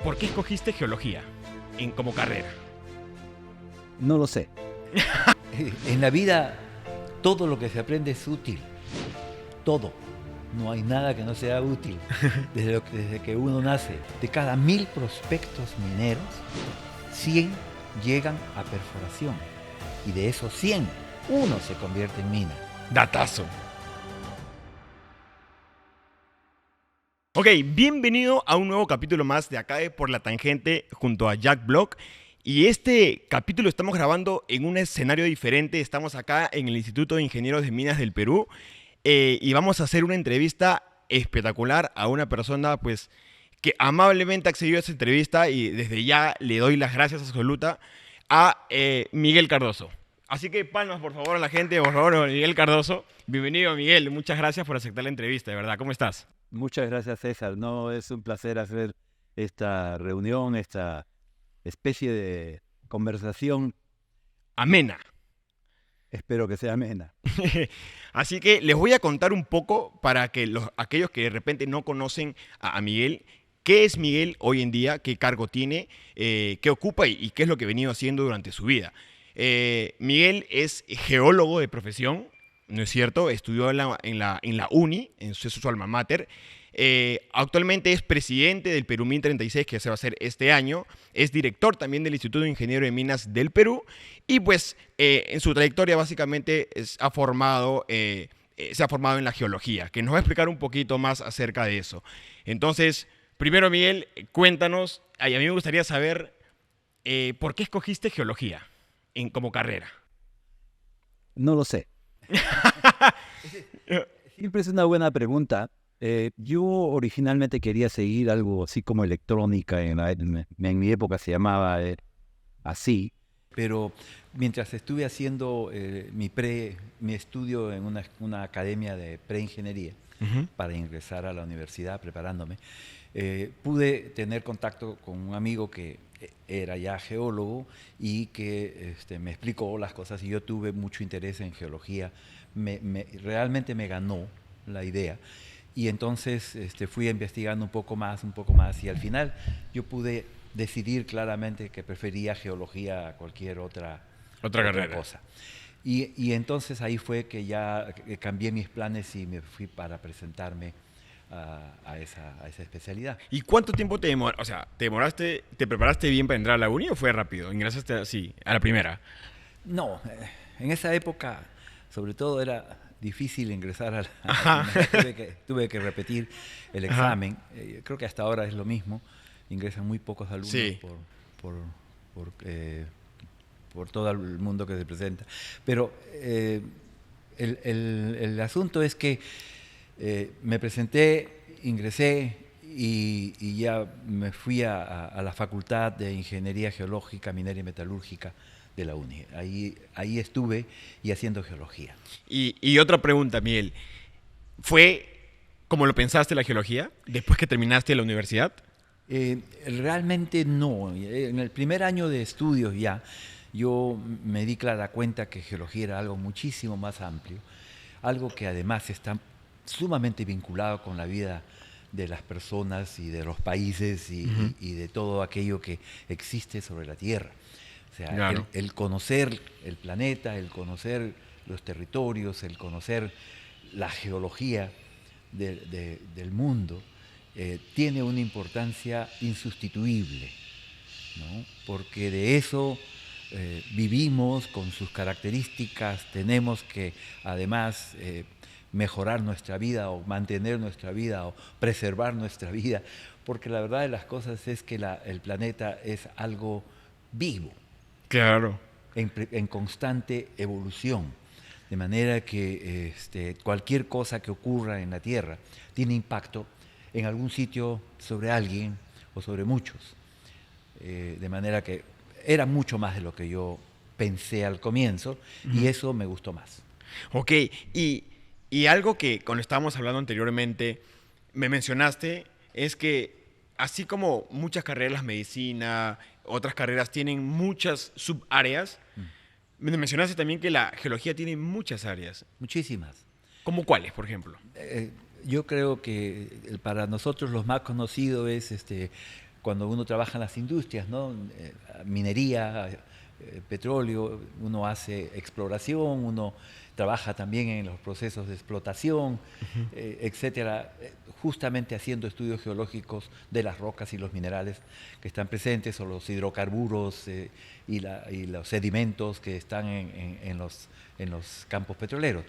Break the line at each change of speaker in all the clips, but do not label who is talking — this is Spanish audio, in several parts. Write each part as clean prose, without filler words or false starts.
¿por qué escogiste geología como carrera?
No lo sé. En la vida todo lo que se aprende es útil. Todo. No hay nada que no sea útil. Desde que uno nace, de cada 1000 prospectos mineros, 100 llegan a perforación. Y de esos 100, uno se convierte en mina.
Datazo. Ok, bienvenido a un nuevo capítulo más de Acá de Por la Tangente junto a Jack Block. Y este capítulo estamos grabando en un escenario diferente. Estamos acá en el Instituto de Ingenieros de Minas del Perú y vamos a hacer una entrevista espectacular a una persona pues que amablemente accedió a esa entrevista y desde ya le doy las gracias absolutas a Miguel Cardoso. Así que palmas por favor a la gente, por favor, a Miguel Cardoso. Bienvenido Miguel, muchas gracias por aceptar la entrevista, de verdad. ¿Cómo estás?
Muchas gracias, César. No, es un placer hacer esta reunión, esta especie de conversación.
Amena.
Espero que sea amena.
Así que les voy a contar un poco para que aquellos que de repente no conocen a Miguel, qué es Miguel hoy en día, qué cargo tiene, qué ocupa y qué es lo que ha venido haciendo durante su vida. Miguel es geólogo de profesión, ¿no es cierto? Estudió en la UNI, en su alma mater. Actualmente es presidente del Perú Min 36, que se va a hacer este año. Es director también del Instituto de Ingeniero de Minas del Perú. Y pues en su trayectoria básicamente se ha formado en la geología, que nos va a explicar un poquito más acerca de eso. Entonces, primero Miguel, cuéntanos, a mí me gustaría saber por qué escogiste geología como carrera.
No lo sé. Siempre es una buena pregunta. Yo originalmente quería seguir algo así como electrónica, en mi época se llamaba así, pero mientras estuve haciendo mi estudio en una academia de preingeniería para ingresar a la universidad, preparándome, pude tener contacto con un amigo que era ya geólogo y que me explicó las cosas y yo tuve mucho interés en geología. Realmente me ganó la idea. Y entonces fui investigando un poco más y al final yo pude decidir claramente que prefería geología a cualquier otra
carrera.
cosa. Y entonces ahí fue que ya cambié mis planes y me fui para presentarme a esa especialidad.
¿Y cuánto tiempo te demoraste? O sea, ¿te preparaste bien para entrar a la uni o fue rápido? ¿Ingresaste así, a la primera?
No, en esa época sobre todo era difícil ingresar a tuve que repetir el examen. Creo que hasta ahora es lo mismo. Ingresan muy pocos alumnos
sí.
por todo el mundo que se presenta. Pero el asunto es que me presenté, ingresé y ya me fui a la Facultad de Ingeniería Geológica, Minera y Metalúrgica de la UNI. Ahí estuve y haciendo geología.
Y otra pregunta, Miguel. ¿Fue como lo pensaste la geología después que terminaste la universidad?
Realmente no. En el primer año de estudios ya, yo me di clara cuenta que geología era algo muchísimo más amplio, algo que además está sumamente vinculado con la vida de las personas y de los países y de todo aquello que existe sobre la Tierra. O sea,
claro.
el conocer el planeta, el conocer los territorios, el conocer la geología del mundo, tiene una importancia insustituible, ¿no? Porque de eso vivimos con sus características, tenemos que además mejorar nuestra vida o mantener nuestra vida o preservar nuestra vida, porque la verdad de las cosas es que el planeta es algo vivo.
Claro.
En constante evolución, de manera que cualquier cosa que ocurra en la Tierra tiene impacto en algún sitio sobre alguien o sobre muchos, de manera que era mucho más de lo que yo pensé al comienzo y eso me gustó más.
Ok, y algo que cuando estábamos hablando anteriormente me mencionaste es que así como muchas carreras, medicina, otras carreras tienen muchas subáreas, me mencionaste también que la geología tiene muchas áreas.
Muchísimas.
¿Cómo cuáles, por ejemplo?
Yo creo que para nosotros los más conocidos es cuando uno trabaja en las industrias, ¿no? Minería, petróleo, uno hace exploración, uno trabaja también en los procesos de explotación, etcétera, justamente haciendo estudios geológicos de las rocas y los minerales que están presentes, o los hidrocarburos y los sedimentos que están en los campos petroleros.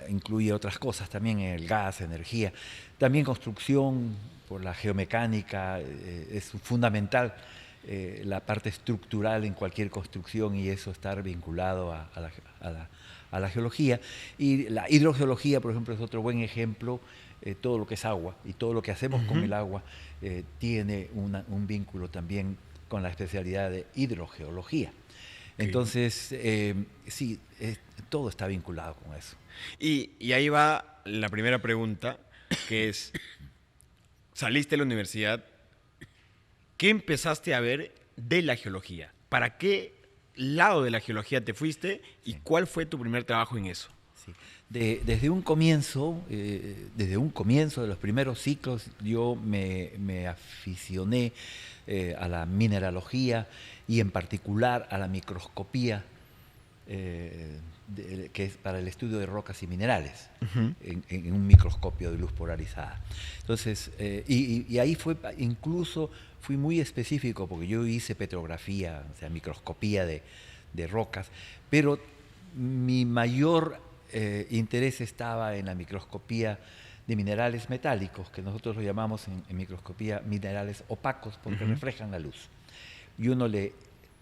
Incluye otras cosas también, el gas, energía, también construcción por la geomecánica, es fundamental la parte estructural en cualquier construcción, y eso estar vinculado a la geología. Y la hidrogeología, por ejemplo, es otro buen ejemplo. Todo lo que es agua y todo lo que hacemos con el agua tiene un vínculo también con la especialidad de hidrogeología. Entonces, sí, todo está vinculado con eso.
Y ahí va la primera pregunta, que es, saliste de la universidad, ¿qué empezaste a ver de la geología? ¿Para qué lado de la geología te fuiste y cuál fue tu primer trabajo en eso?
Sí. Desde un comienzo de los primeros ciclos, yo me aficioné a la mineralogía y en particular a la microscopía, que es para el estudio de rocas y minerales, en un microscopio de luz polarizada. Entonces, y ahí incluso fui muy específico, porque yo hice petrografía, o sea, microscopía de rocas, pero mi mayor interés estaba en la microscopía de minerales metálicos, que nosotros lo llamamos en microscopía minerales opacos, porque reflejan la luz. Y uno le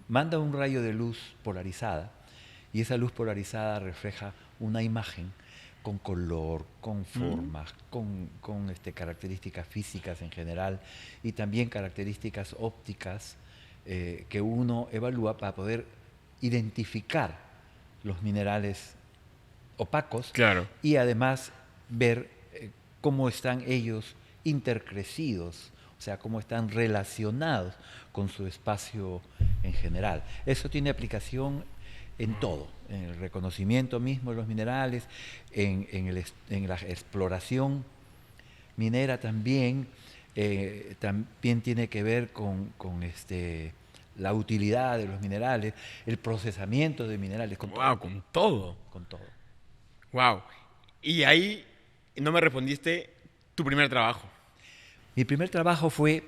manda un rayo de luz polarizada, y esa luz polarizada refleja una imagen con color, con formas, con características físicas en general, y también características ópticas que uno evalúa para poder identificar los minerales opacos,
claro,
y además ver cómo están ellos intercrecidos, o sea, cómo están relacionados con su espacio en general. Eso tiene aplicación en todo, en el reconocimiento mismo de los minerales, en la exploración minera también. También tiene que ver con la utilidad de los minerales, el procesamiento de minerales, con todo.
Con todo.
Con todo.
Wow. Y ahí no me respondiste tu primer trabajo.
Mi primer trabajo fue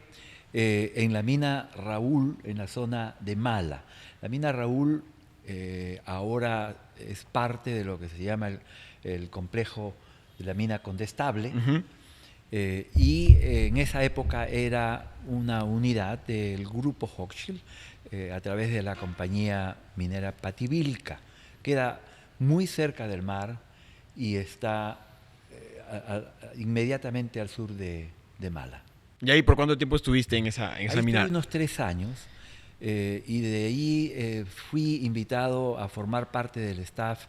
en la mina Raúl, en la zona de Mala. La mina Raúl ahora es parte de lo que se llama el complejo de la mina Condestable. Y en esa época era una unidad del grupo Hochschild a través de la compañía minera Pativilca. Queda muy cerca del mar y está inmediatamente al sur de Mala.
¿Y ahí por cuánto tiempo estuviste en esa mina?
Estuve unos 3 años y de ahí fui invitado a formar parte del staff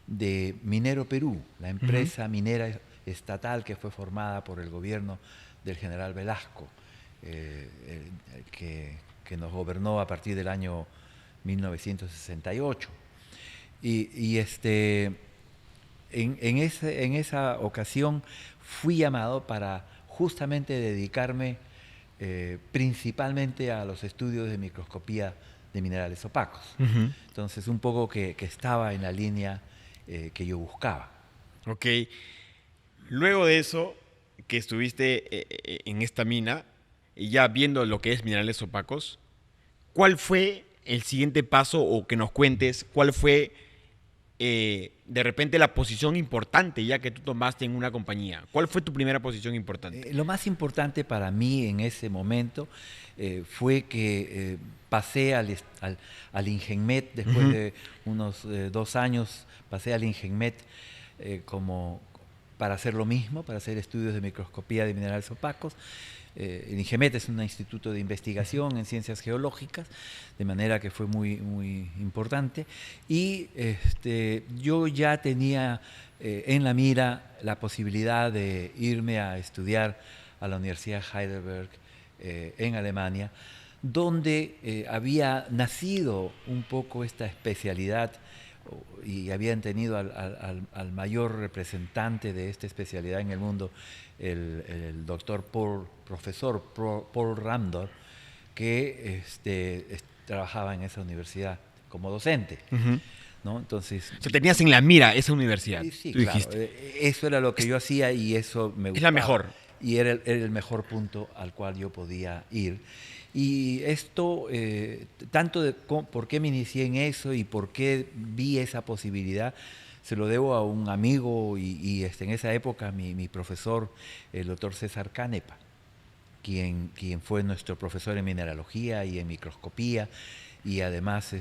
de Minero Perú, la empresa minera estatal que fue formada por el gobierno del general Velasco, que nos gobernó a partir del año 1968. En esa ocasión fui llamado para justamente dedicarme principalmente a los estudios de microscopía de minerales opacos. Entonces, un poco que estaba en la línea que yo buscaba.
Ok. Luego de eso, que estuviste en esta mina, y ya viendo lo que es minerales opacos, ¿cuál fue el siguiente paso, o que nos cuentes cuál fue de repente la posición importante ya que tú tomaste en una compañía? ¿Cuál fue tu primera posición importante?
Lo más importante para mí en ese momento fue que pasé al Ingenmet, después de unos 2 años, pasé al Ingenmet para hacer lo mismo, para hacer estudios de microscopía de minerales opacos. El Ingemet es un instituto de investigación en ciencias geológicas, de manera que fue muy, muy importante. Y yo ya tenía en la mira la posibilidad de irme a estudiar a la Universidad Heidelberg en Alemania, donde había nacido un poco esta especialidad y habían tenido al mayor representante de esta especialidad en el mundo, el doctor profesor Paul Ramdor, que trabajaba en esa universidad como docente,
Ujú.
¿no? Entonces,
O sea, tenías en la mira esa universidad,
sí,
tú
claro,
dijiste.
eso era lo que yo hacía y eso me
Es la
gustaba.
mejor.
Y era el mejor punto al cual yo podía ir. Y esto, tanto de por qué me inicié en eso y por qué vi esa posibilidad, se lo debo a un amigo y en esa época mi profesor, el doctor César Canepa, quien fue nuestro profesor en mineralogía y en microscopía, y además,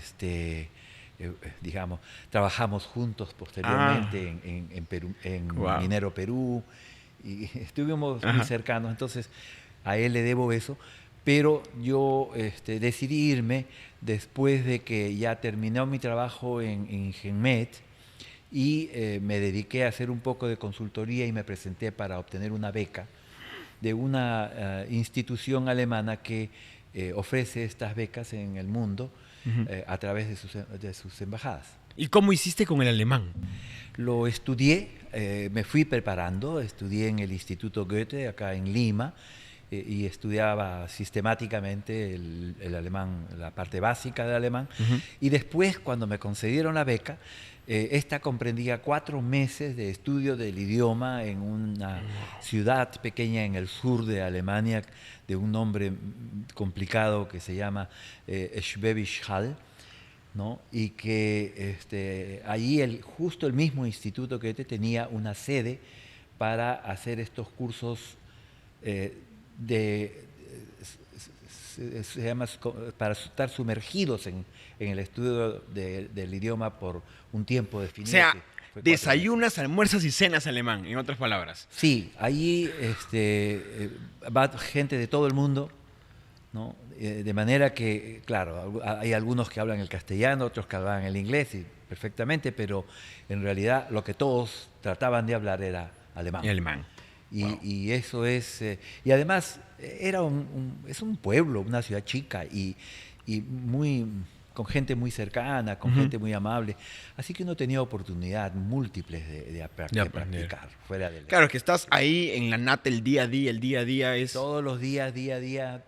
digamos, trabajamos juntos posteriormente
Ah,
en Perú, en
wow.
Minero Perú, y estuvimos muy
Ajá.
cercanos, entonces a él le debo eso, pero yo decidí irme después de que ya terminó mi trabajo en Genmed, y me dediqué a hacer un poco de consultoría y me presenté para obtener una beca de una institución alemana que ofrece estas becas en el mundo
Ujú.
a través de sus embajadas.
¿Y cómo hiciste con el alemán?
Lo estudié, me fui preparando, estudié en el Instituto Goethe, acá en Lima, y estudiaba sistemáticamente el alemán, la parte básica del alemán,
Ujú.
y después, cuando me concedieron la beca, esta comprendía 4 meses de estudio del idioma en una ciudad pequeña en el sur de Alemania, de un nombre complicado que se llama Schwäbisch Hall, ¿no? Y que allí justo el mismo instituto que tenía una sede para hacer estos cursos eh, de se llama para estar sumergidos en el estudio del idioma por un tiempo
O
definido,
sea,
que fue 4 meses.
desayunas, almuerzas y cenas alemán, en otras palabras.
Sí, allí va gente de todo el mundo, ¿no? De manera que, claro, hay algunos que hablan el castellano, otros que hablan el inglés, y perfectamente, pero en realidad lo que todos trataban de hablar era alemán.
En alemán.
Y,
Wow.
y eso es, y además es un pueblo, una ciudad chica y muy, con gente muy cercana, con
Ujú.
gente muy amable. Así que uno tenía oportunidad múltiples
De
de
aprender.
practicar fuera del
Claro, que estás ahí en la nata el día a día es...
todos los días, día a día,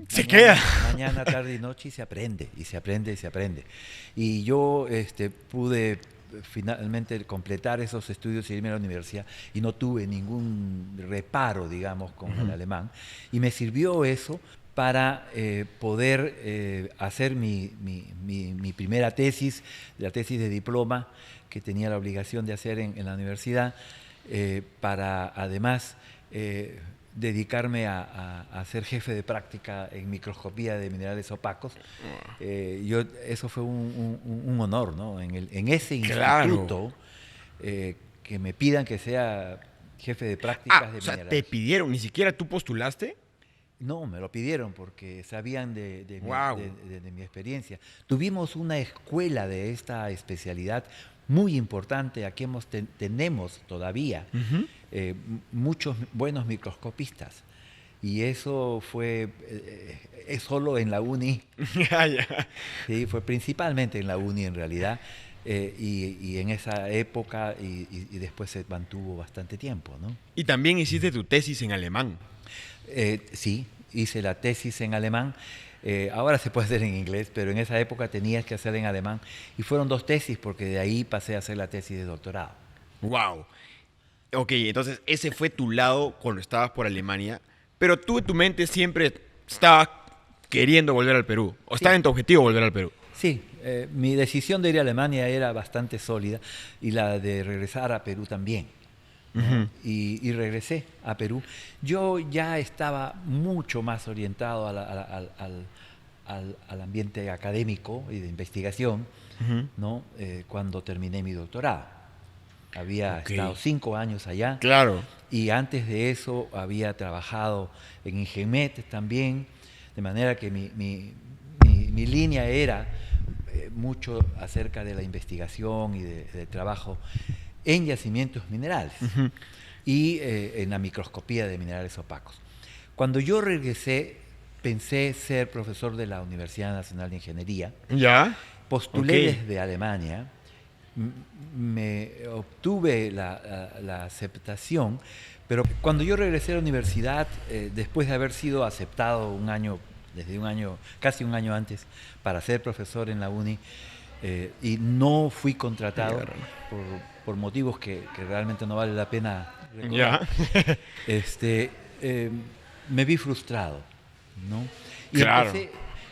Se queda.
mañana, tarde y noche, y se aprende, y se aprende, y se aprende. Y yo pude finalmente completar esos estudios y irme a la universidad y no tuve ningún reparo, digamos, con el alemán. Y me sirvió eso para poder hacer mi primera tesis, la tesis de diploma que tenía la obligación de hacer en la universidad, para además dedicarme a ser jefe de práctica en microscopía de minerales opacos. Eso fue un honor, ¿no? En ese
Claro.
instituto, que me pidan que sea jefe de
Ah,
prácticas de
o sea, te
minerales.
pidieron, ni siquiera tú postulaste.
No, me lo pidieron porque sabían
Wow.
de mi experiencia. Tuvimos una escuela de esta especialidad muy importante. Aquí tenemos todavía muchos buenos microscopistas. Y eso fue es solo en la uni,
Ya, ya.
¿sí? Fue principalmente en la uni en realidad. Y en esa época y después se mantuvo bastante tiempo, ¿no?
Y también hiciste tu tesis en alemán.
Sí, hice la tesis en alemán. Ahora se puede hacer en inglés, pero en esa época tenías que hacer en alemán. Y fueron 2 tesis, porque de ahí pasé a hacer la tesis de doctorado.
Wow. Ok, entonces ese fue tu lado cuando estabas por Alemania, pero tú en tu mente siempre estabas queriendo volver al Perú, o estaba
Sí,
en tu objetivo volver al Perú.
sí. Mi decisión de ir a Alemania era bastante sólida y la de regresar a Perú también, ¿no?
Ujú.
Y regresé a Perú. Yo ya estaba mucho más orientado al ambiente académico y de investigación,
Ujú.
¿no? Cuando terminé mi doctorado. Había
Ok.
estado 5 años allá
Claro.
y antes de eso había trabajado en Ingemet también, de manera que mi línea era mucho acerca de la investigación y de trabajo en yacimientos minerales
Ujú.
y en la microscopía de minerales opacos. Cuando yo regresé, pensé ser profesor de la Universidad Nacional de Ingeniería.
¿Ya? Ok.
Postulé desde Alemania me obtuve la aceptación, pero cuando yo regresé a la universidad, después de haber sido aceptado desde un año, casi un año antes, para ser profesor en la uni, y no fui contratado por motivos que realmente no vale la pena recordar, me vi frustrado, ¿no? Y
Claro.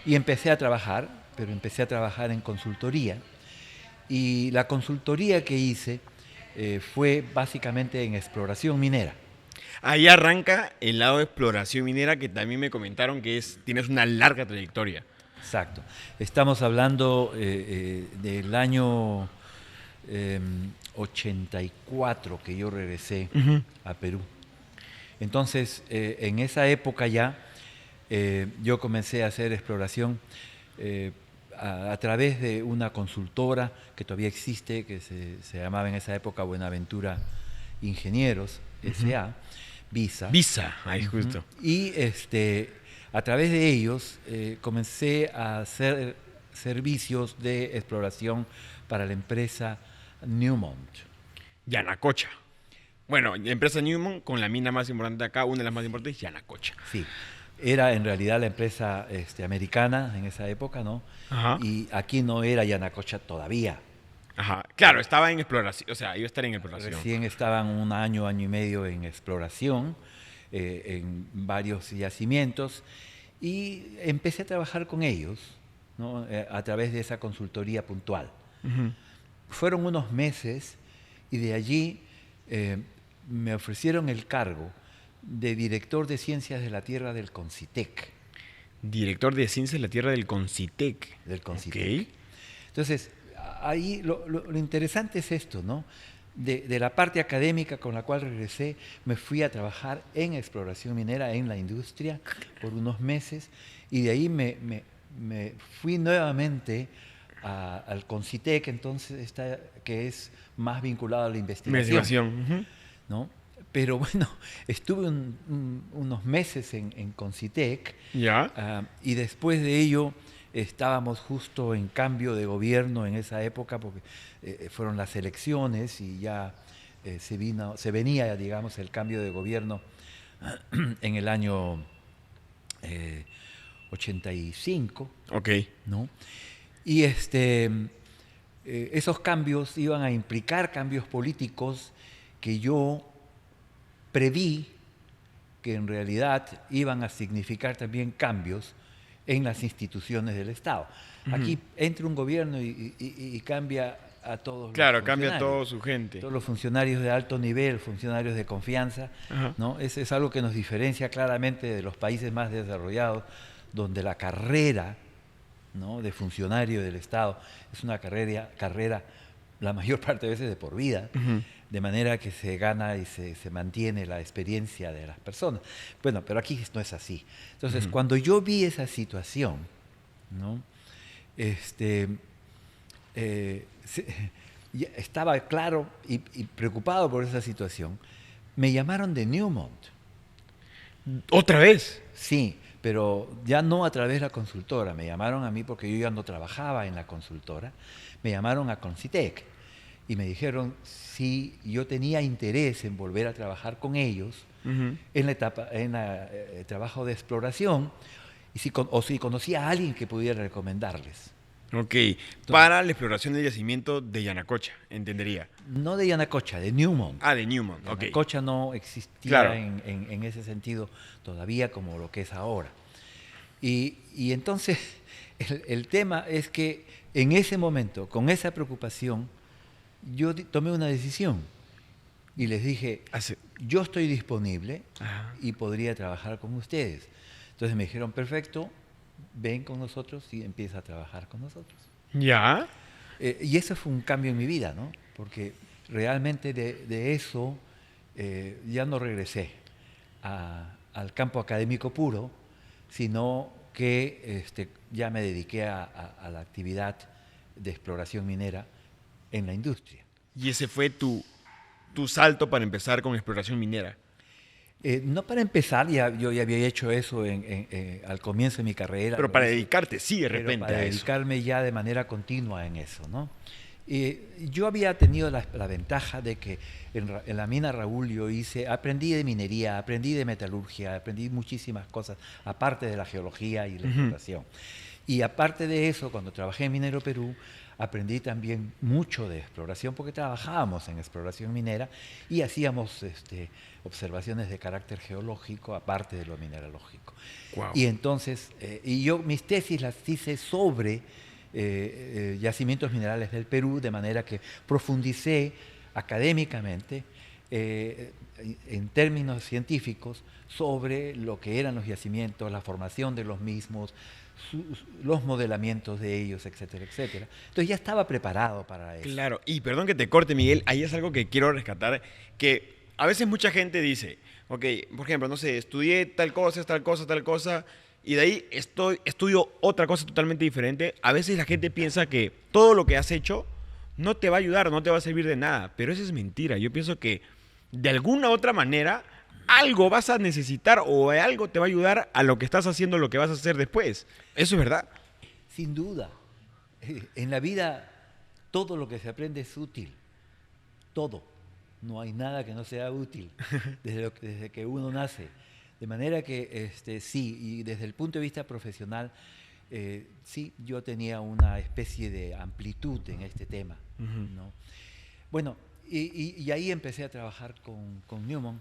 empecé a trabajar, pero empecé a trabajar en consultoría. Y la consultoría que hice fue básicamente en exploración minera.
Ahí arranca el lado de exploración minera, que también me comentaron que tienes una larga trayectoria.
Exacto. Estamos hablando del año 84 que yo regresé a Perú. Entonces, en esa época ya yo comencé a hacer exploración a través de una consultora que todavía existe, que se llamaba en esa época Buenaventura Ingenieros, S.A., Visa.
Visa, ahí justo.
Y a través de ellos comencé a hacer servicios de exploración para la empresa Newmont.
Yanacocha. Bueno, la empresa Newmont con la mina más importante acá, una de las más importantes, Yanacocha.
Sí, era en realidad la empresa americana en esa época, ¿no?
Ajá.
Y aquí no era Yanacocha todavía.
Ajá. Claro, estaba en exploración, o sea, iba a estar en exploración.
Recién estaban un año y medio en exploración, en varios yacimientos, y empecé a trabajar con ellos, ¿no? A través de esa consultoría puntual. Fueron unos meses y de allí me ofrecieron el cargo de director de Ciencias de la Tierra del CONCITEC.
Director de Ciencias de la Tierra del CONCITEC.
Ok. Entonces, ahí lo interesante es esto, ¿no? De la parte académica con la cual regresé, me fui a trabajar en exploración minera en la industria por unos meses y de ahí me fui nuevamente al CONCITEC, entonces que es más vinculado a la investigación. ¿No? Pero bueno, estuve unos meses en CONCITEC y después de ello estábamos justo en cambio de gobierno en esa época porque fueron las elecciones y ya se venía, digamos, el cambio de gobierno en el año 85.
Ok.
¿No? Y esos cambios iban a implicar cambios políticos que yo preví que en realidad iban a significar también cambios en las instituciones del Estado. Aquí entra un gobierno y cambia a todos.
Claro, cambia a toda su gente.
Todos los funcionarios de alto nivel, funcionarios de confianza, ¿no? Es algo que nos diferencia claramente de los países más desarrollados, donde la carrera, ¿no?, de funcionario del Estado es una carrera la mayor parte de veces de por vida, de manera que se gana y se mantiene la experiencia de las personas. Bueno, pero aquí no es así. Entonces, cuando yo vi esa situación, ¿no?, estaba claro y preocupado por esa situación, me llamaron de Newmont.
¿Otra vez?
Sí, pero ya no a través de la consultora. Me llamaron a mí porque yo ya no trabajaba en la consultora. Me llamaron a CONCITEC y me dijeron si yo tenía interés en volver a trabajar con ellos en el trabajo de exploración o si conocía a alguien que pudiera recomendarles.
Ok, para la exploración del yacimiento de Yanacocha, entendería.
No de Yanacocha, de Newmont.
Ah, de Newmont, ok.
Yanacocha no existía
claro.
en ese sentido todavía como lo que es ahora. Y entonces el tema es que en ese momento, con esa preocupación, yo tomé una decisión y les dije, yo estoy disponible y podría trabajar con ustedes. Entonces me dijeron, perfecto, ven con nosotros y empieza a trabajar con nosotros.
¿Ya?
Y eso fue un cambio en mi vida, ¿no? Porque realmente de eso ya no regresé al campo académico puro, sino que ya me dediqué a la actividad de exploración minera en la industria.
¿Y ese fue tu salto para empezar con exploración minera?
No para empezar, yo ya había hecho eso al comienzo de mi carrera.
Pero para dedicarte, sí, de repente
para
a eso.
dedicarme ya de manera continua en eso, ¿no? Yo había tenido la ventaja de que en la mina Raúl yo aprendí de minería, aprendí de metalurgia, aprendí muchísimas cosas, aparte de la geología y la exploración. Y aparte de eso, cuando trabajé en Minero Perú, aprendí también mucho de exploración, porque trabajábamos en exploración minera y hacíamos observaciones de carácter geológico, aparte de lo mineralógico.
Wow.
Y entonces, yo mis tesis las hice sobre yacimientos minerales del Perú, de manera que profundicé académicamente, en términos científicos, sobre lo que eran los yacimientos, la formación de los mismos, los modelamientos de ellos, etcétera, etcétera. Entonces ya estaba preparado para eso.
Claro, y perdón que te corte, Miguel, ahí es algo que quiero rescatar, que a veces mucha gente dice, ok, por ejemplo, no sé, estudié tal cosa, y de ahí estudio otra cosa totalmente diferente. A veces la gente piensa que todo lo que has hecho no te va a ayudar, no te va a servir de nada, pero eso es mentira. Yo pienso que de alguna otra manera algo vas a necesitar o algo te va a ayudar a lo que estás haciendo, lo que vas a hacer después. Eso es verdad.
Sin duda. En la vida todo lo que se aprende es útil. Todo. No hay nada que no sea útil desde que uno nace. De manera que sí, y desde el punto de vista profesional, sí, yo tenía una especie de amplitud en este tema, ¿no? Bueno, y ahí empecé a trabajar con Newman.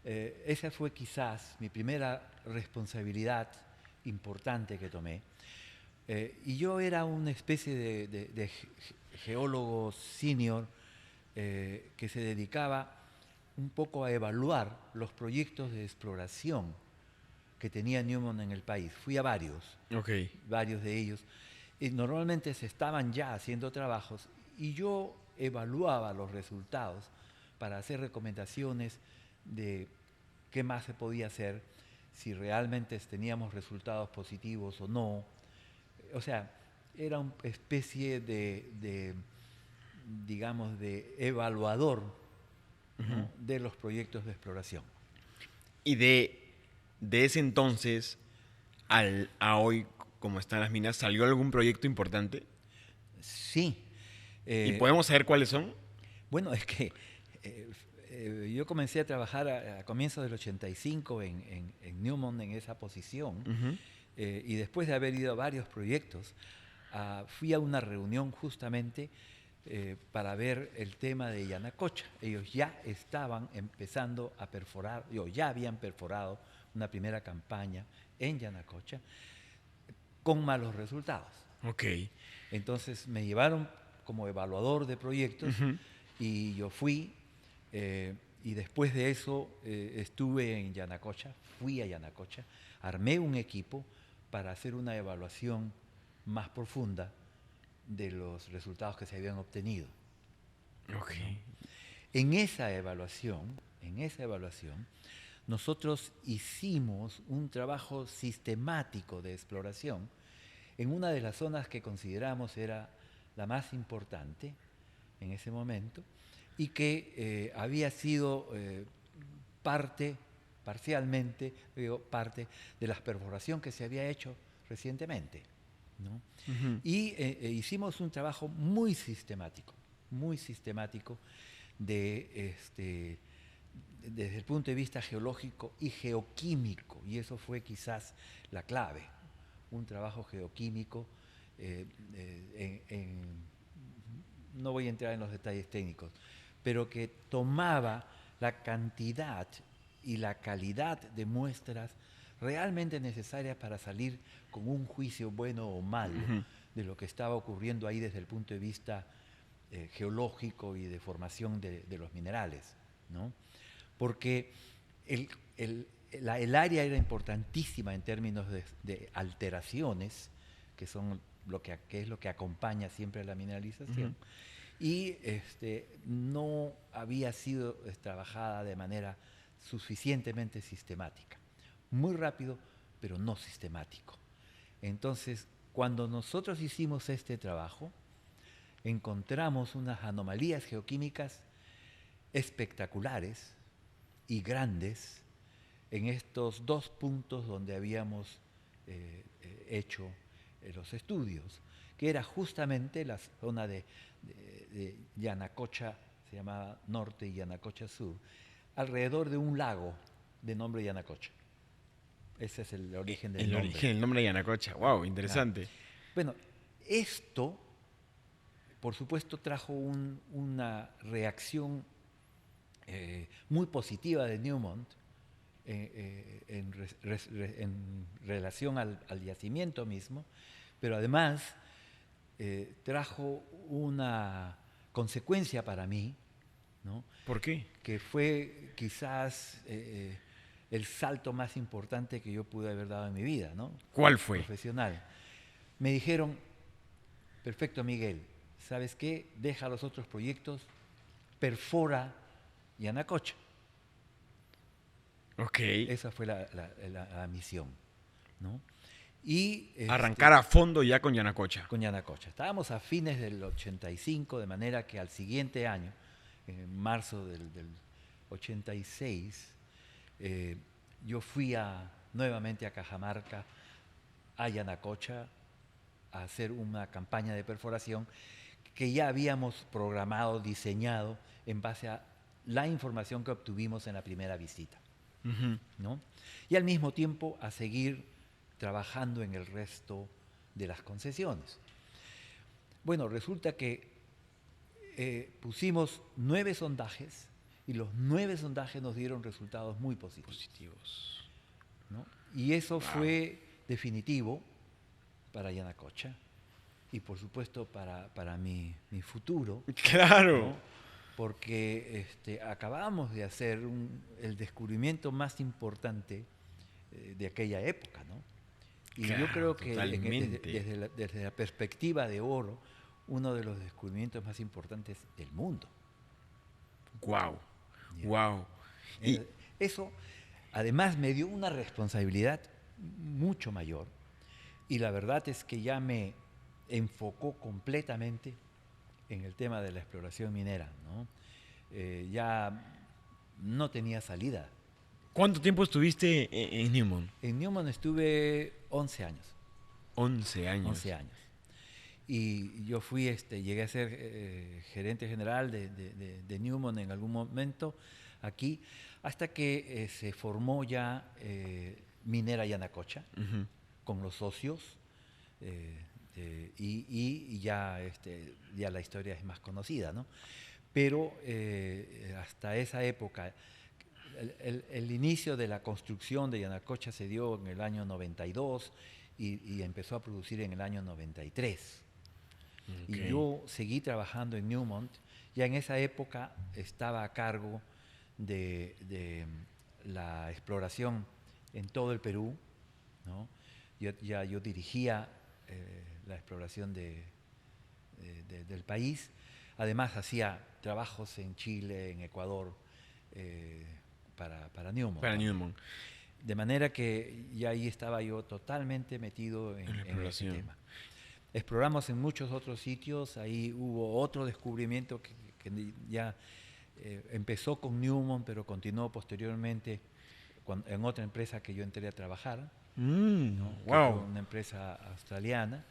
Esa fue quizás mi primera responsabilidad importante que tomé. Y yo era una especie de geólogo senior que se dedicaba un poco a evaluar los proyectos de exploración que tenía Newman en el país. Fui a
Ok.
varios de ellos, y normalmente se estaban ya haciendo trabajos y yo evaluaba los resultados para hacer recomendaciones de qué más se podía hacer, si realmente teníamos resultados positivos o no. O sea, era una especie digamos, de evaluador, ¿no?, de los proyectos de exploración.
Y de ese entonces a hoy, como están las minas, ¿salió algún proyecto importante?
Sí.
¿Y podemos saber cuáles son?
Bueno, es que yo comencé a trabajar a comienzos del 85 en Newmont en esa posición, y después de haber ido a varios proyectos, fui a una reunión justamente para ver el tema de Yanacocha. Ellos ya estaban empezando a perforar, ya habían perforado una primera campaña en Yanacocha con malos resultados.
Ok.
Entonces me llevaron como evaluador de proyectos y yo fui, y después de eso estuve en Yanacocha, fui a Yanacocha, armé un equipo para hacer una evaluación más profunda de los resultados que se habían obtenido.
Ok.
En esa evaluación, nosotros hicimos un trabajo sistemático de exploración en una de las zonas que consideramos era la más importante en ese momento y que había sido parcialmente, parte de la perforación que se había hecho recientemente, ¿no? Y hicimos un trabajo muy sistemático desde el punto de vista geológico y geoquímico, y eso fue quizás la clave, un trabajo geoquímico, no voy a entrar en los detalles técnicos, pero que tomaba la cantidad y la calidad de muestras realmente necesarias para salir con un juicio bueno o malo de lo que estaba ocurriendo ahí desde el punto de vista geológico y de formación de los minerales, ¿no? Porque el área era importantísima en términos de alteraciones, que es lo que acompaña siempre a la mineralización, y no había sido trabajada de manera suficientemente sistemática. Muy rápido, pero no sistemático. Entonces, cuando nosotros hicimos este trabajo, encontramos unas anomalías geoquímicas espectaculares y grandes en estos dos puntos donde habíamos hecho los estudios, que era justamente la zona de Yanacocha, se llamaba Norte y Yanacocha Sur, alrededor de un lago de nombre Yanacocha. Ese es el origen del
El
nombre.
origen, el nombre de Yanacocha. Wow,
Claro.
interesante.
Bueno, esto, por supuesto, trajo una reacción muy positiva de Newmont en relación al yacimiento mismo, pero además trajo una consecuencia para mí, ¿no?
¿Por qué?
Que fue quizás el salto más importante que yo pude haber dado en mi vida, ¿no?
¿Cuál fue?
Profesional. Me dijeron, perfecto Miguel, ¿sabes qué? Deja los otros proyectos, perfora Yanacocha.
Ok.
Esa fue la misión, ¿no? Y
Arrancar a fondo ya con Yanacocha.
con Yanacocha. Estábamos a fines del 85, de manera que al siguiente año, en marzo del 86, yo fui nuevamente a Cajamarca, a Yanacocha, a hacer una campaña de perforación que ya habíamos programado, diseñado en base a la información que obtuvimos en la primera visita, ¿no? Y al mismo tiempo a seguir trabajando en el resto de las concesiones. Bueno, resulta que pusimos 9 sondajes y los 9 sondajes nos dieron resultados muy positivos, ¿no? Y eso fue definitivo para Yanacocha y por supuesto para mi futuro,
Claro.
¿no? Porque acabamos de hacer el descubrimiento más importante de aquella época, ¿no? Y yo
Claro,
creo que
totalmente.
desde la perspectiva de oro, uno de los descubrimientos más importantes del mundo.
Wow.
Ya.
Wow. Y
Eso, además, me dio una responsabilidad mucho mayor. Y la verdad es que ya me enfocó completamente en el tema de la exploración minera, ¿no? Ya no tenía salida.
¿cuánto tiempo estuviste en Newmont?
En Newman estuve 11 años.
11 años.
11 años. Y yo llegué a ser gerente general de Newmont en algún momento aquí, hasta que se formó ya Minera Yanacocha con los socios y ya, ya la historia es más conocida, ¿no? Pero hasta esa época, el inicio de la construcción de Yanacocha se dio en el año 92 y empezó a producir en el año 93.
Okay.
Y yo seguí trabajando en Newmont. Ya en esa época estaba a cargo de la exploración en todo el Perú, ¿no? Yo dirigía la exploración del país. Además hacía trabajos en Chile, en Ecuador, para Newmont.
Para Newmont.
De manera que ya ahí estaba yo totalmente metido
En la
en ese
exploración.
tema. Exploramos en muchos otros sitios, ahí hubo otro descubrimiento que ya empezó con Newmont, pero continuó posteriormente en otra empresa que yo entré a trabajar, ¿no? Que fue
Wow.
una empresa australiana,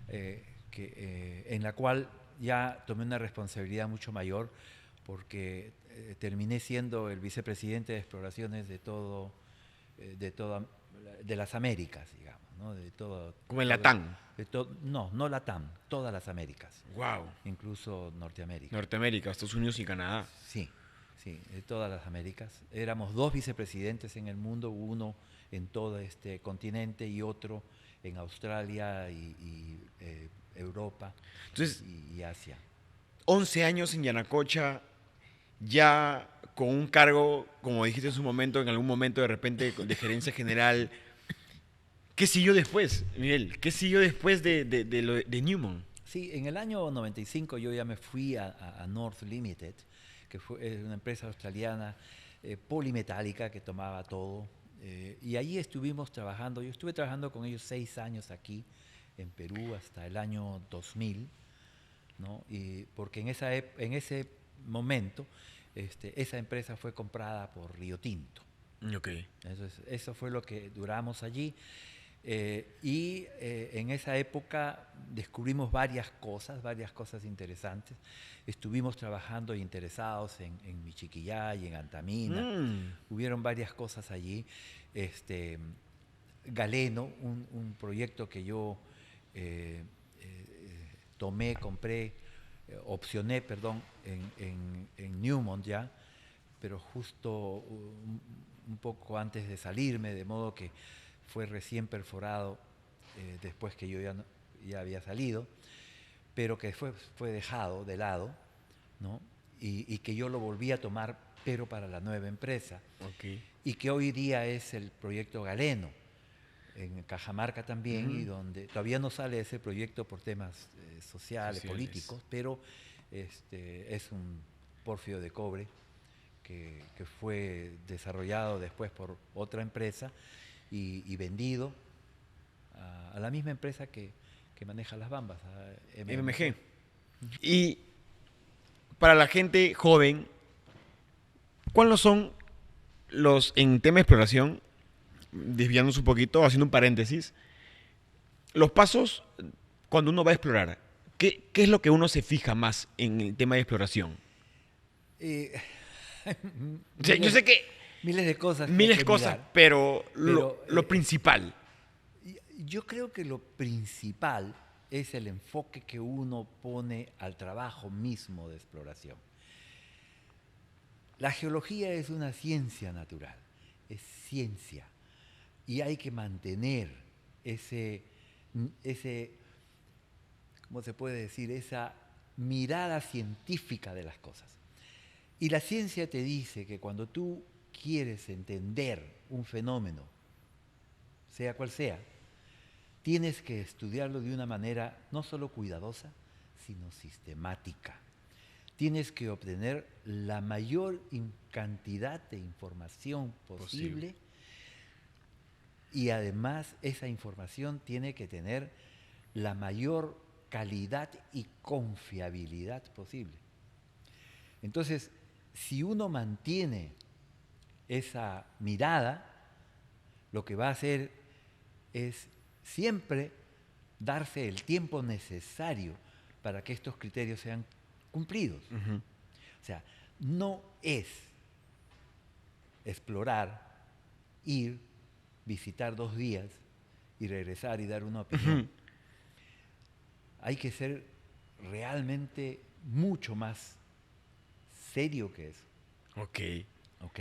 en la cual ya tomé una responsabilidad mucho mayor, porque terminé siendo el vicepresidente de exploraciones de las Américas, digamos, ¿no?
Como el Latam.
No Latam, todas las Américas,
Wow.
incluso Norteamérica.
Norteamérica, Estados Unidos y Canadá.
Sí, sí, de todas las Américas. Éramos 2 vicepresidentes en el mundo, uno en todo este continente y otro en Australia y Europa.
Entonces,
y Asia.
11 años en Yanacocha, ya con un cargo, como dijiste en su momento, en algún momento de repente de gerencia general. ¿Qué siguió después, Miguel? ¿Qué siguió después de Newmont?
Sí, en el año 95 yo ya me fui a North Limited, que fue una empresa australiana polimetálica que tomaba todo. Y allí estuvimos trabajando. Yo estuve trabajando con ellos 6 años aquí en Perú hasta el año 2000, ¿no? Y porque en ese momento esa empresa fue comprada por Río Tinto.
Ok.
Eso fue lo que duramos allí. En en esa época descubrimos varias cosas interesantes. Estuvimos trabajando e interesados en Michiquillay y en Antamina. Hubieron varias cosas allí. Galeno, un proyecto que yo opcioné, perdón, en Newmont ya, pero justo un poco antes de salirme, de modo que fue recién perforado después que yo ya había salido, pero que fue dejado de lado, ¿no? Y que yo lo volví a tomar, pero para la nueva empresa.
Okay.
Y que hoy día es el proyecto Galeno, en Cajamarca también, y donde todavía no sale ese proyecto por temas sociales, políticos, pero es un pórfido de cobre que fue desarrollado después por otra empresa y vendido a la misma empresa que maneja las bambas, a
MMG. Y para la gente joven, ¿cuáles son en tema de exploración, desviándonos un poquito, haciendo un paréntesis, los pasos cuando uno va a explorar? ¿Qué es lo que uno se fija más en el tema de exploración? O sea, yo sé que
miles de cosas.
Miles cosas, pero lo principal.
Yo creo que lo principal es el enfoque que uno pone al trabajo mismo de exploración. La geología es una ciencia natural, es ciencia, y hay que mantener ese, ¿cómo se puede decir?, esa mirada científica de las cosas. Y la ciencia te dice que cuando tú quieres entender un fenómeno, sea cual sea, tienes que estudiarlo de una manera no solo cuidadosa, sino sistemática. Tienes que obtener la mayor cantidad de información posible y además esa información tiene que tener la mayor calidad y confiabilidad posible. Entonces, si uno mantiene esa mirada, lo que va a hacer es siempre darse el tiempo necesario para que estos criterios sean cumplidos. O sea, no es explorar, ir, visitar 2 días y regresar y dar una opinión. Hay que ser realmente mucho más serio que eso. Ok.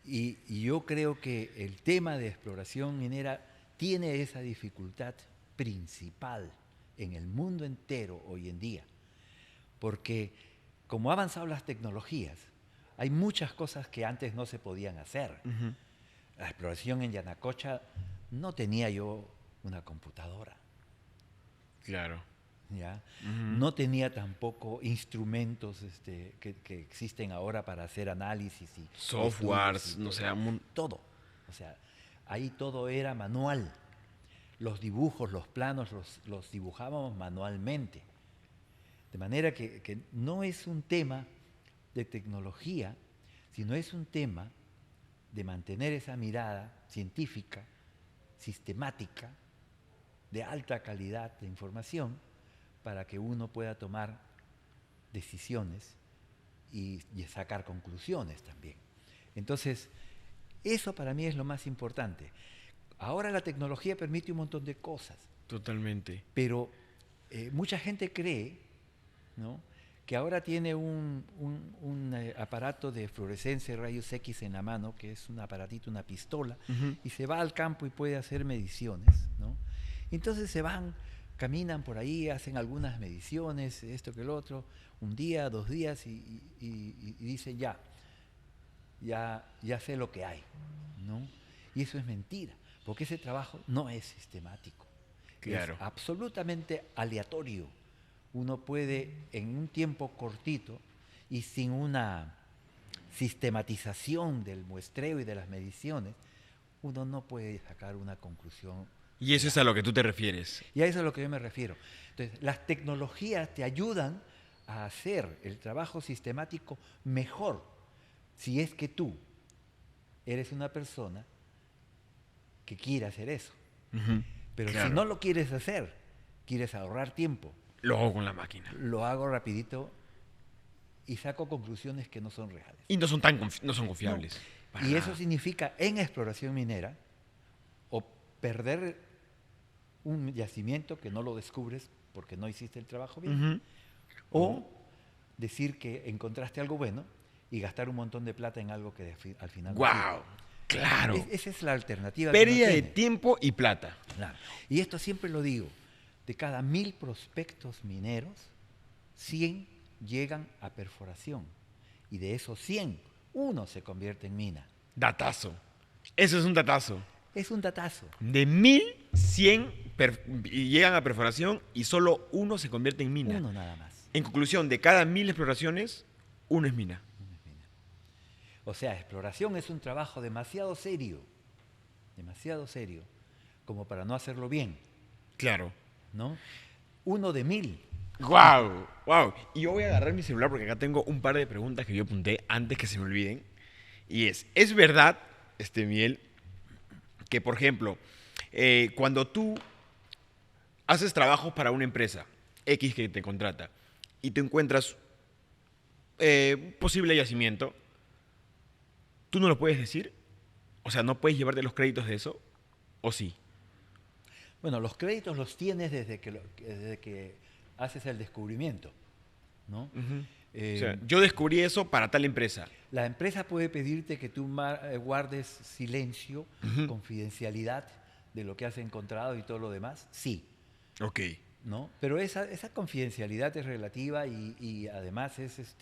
Y yo creo que el tema de exploración minera tiene esa dificultad principal en el mundo entero hoy en día, porque como han avanzado las tecnologías, hay muchas cosas que antes no se podían hacer. La exploración en Yanacocha no tenía yo una computadora.
Claro.
¿Ya? No tenía tampoco instrumentos que existen ahora para hacer análisis y
softwares, no sé,
todo. O sea, ahí todo era manual. Los dibujos, los planos los dibujábamos manualmente. De manera que no es un tema de tecnología, sino es un tema de mantener esa mirada científica, sistemática, de alta calidad de información, para que uno pueda tomar decisiones y sacar conclusiones también. Entonces, eso para mí es lo más importante. Ahora la tecnología permite un montón de cosas.
Totalmente.
Pero mucha gente cree, ¿no?, que ahora tiene un aparato de fluorescencia y rayos X en la mano, que es un aparatito, una pistola, y se va al campo y puede hacer mediciones, ¿no? Entonces se van, caminan por ahí, hacen algunas mediciones, esto que el otro, 1 día, 2 días, y dicen ya sé lo que hay, ¿no? Y eso es mentira, porque ese trabajo no es sistemático.
Claro.
Es absolutamente aleatorio. Uno puede, en un tiempo cortito y sin una sistematización del muestreo y de las mediciones, uno no puede sacar una conclusión.
Y eso es a lo que tú te refieres.
Y a eso es a lo que yo me refiero. Entonces, las tecnologías te ayudan a hacer el trabajo sistemático mejor, si es que tú eres una persona que quiere hacer eso. Pero si
Claro.
no lo quieres hacer, quieres ahorrar tiempo,
Lo hago con la máquina.
lo hago rapidito y saco conclusiones que no son reales.
Y no son
No.
confiables. Para
Y eso
nada.
significa en exploración minera o perder un yacimiento que no lo descubres porque no hiciste el trabajo bien,
Ujú.
o decir que encontraste algo bueno y gastar un montón de plata en algo que al final no sirve.
¡Guau! Claro.
Esa es la alternativa que uno
Pérdida de
tiene.
tiempo y plata.
Claro. Y esto siempre lo digo, de cada 1000 prospectos mineros, 100 llegan a perforación. Y de esos 100, uno se convierte en mina.
Datazo. Eso es un datazo.
Es un datazo.
De 1100 y llegan a perforación y solo uno se convierte en mina.
Uno nada más.
En conclusión, de cada 1000 exploraciones, uno es mina.
Uno es mina. O sea, exploración es un trabajo demasiado serio, como para no hacerlo bien,
Claro.
¿no? Uno de 1000.
¡Guau! ¡Guau! Y yo voy a agarrar mi celular porque acá tengo un par de preguntas que yo apunté antes que se me olviden. Y ¿es verdad, Miguel, que por ejemplo, cuando tú haces trabajos para una empresa X que te contrata y tú encuentras posible yacimiento, tú no lo puedes decir? O sea, ¿no puedes llevarte los créditos de eso? ¿O sí?
Bueno, los créditos los tienes desde que haces el descubrimiento, ¿no?
Ujú.
Eh,
O sea, yo descubrí eso para tal empresa.
la empresa puede pedirte que tú guardes silencio,
Ujú.
confidencialidad de lo que has encontrado y todo lo demás, sí,
Ok.
¿no? Pero esa confidencialidad es relativa y además es